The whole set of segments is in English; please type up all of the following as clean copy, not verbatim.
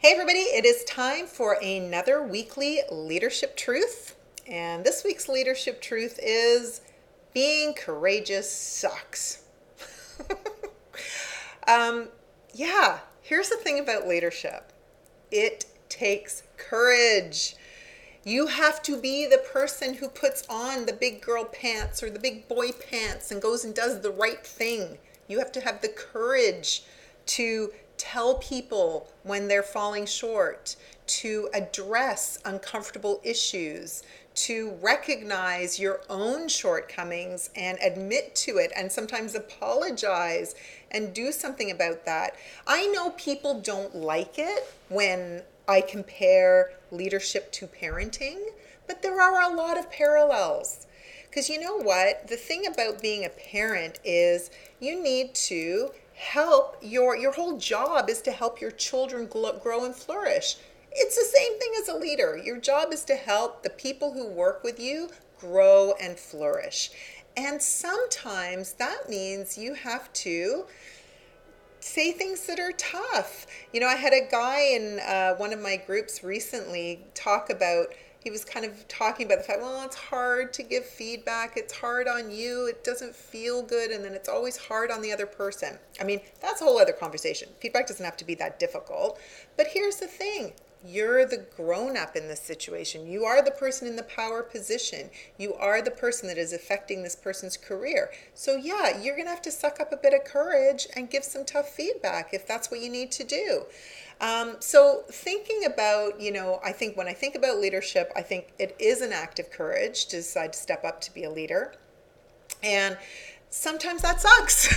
Hey everybody, it is time for another weekly leadership truth. And this week's leadership truth is being courageous sucks. um, yeah, here's the thing about leadership. It takes courage. You have to be the person who puts on the big girl pants or the big boy pants and goes and does the right thing. You have to have the courage to tell people when they're falling short, to address uncomfortable issues, to recognize your own shortcomings and admit to it and sometimes apologize and do something about that. I know people don't like it when I compare leadership to parenting, but there are a lot of parallels. Because you know what? The thing about being a parent is you need to help your whole job is to help your children grow and flourish. It's the same thing as a leader. Your job is to help the people who work with you grow and flourish. And sometimes that means you have to say things that are tough. You know, I had a guy in one of my groups recently talk about, he was kind of talking about the fact, well, it's hard to give feedback. It's hard on you. It doesn't feel good. And then it's always hard on the other person. I mean, that's a whole other conversation. Feedback doesn't have to be that difficult. But here's the thing. You're the grown-up in this situation. You are the person in the power position. You are the person that is affecting this person's career. So yeah, you're going to have to suck up a bit of courage and give some tough feedback if that's what you need to do. So thinking about, I think when I think about leadership, I think it is an act of courage to decide to step up to be a leader. And sometimes that sucks.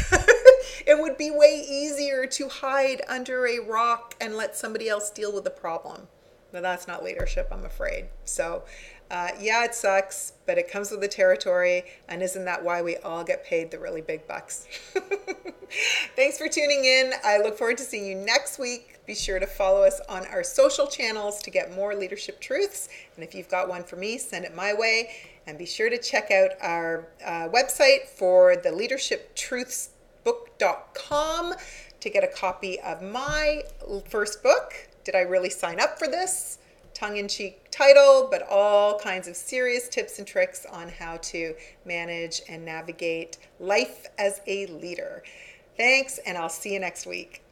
It would be way easier to hide under a rock and let somebody else deal with the problem. But that's not leadership, I'm afraid. So yeah, it sucks, but it comes with the territory. And isn't that why we all get paid the really big bucks? Thanks for tuning in. I look forward to seeing you next week. Be sure to follow us on our social channels to get more leadership truths. And if you've got one for me, send it my way. And be sure to check out our website for the leadershiptruthsbook.com to get a copy of my first book, Did I Really Sign Up for This? Tongue-in-cheek title, but all kinds of serious tips and tricks on how to manage and navigate life as a leader. Thanks, and I'll see you next week.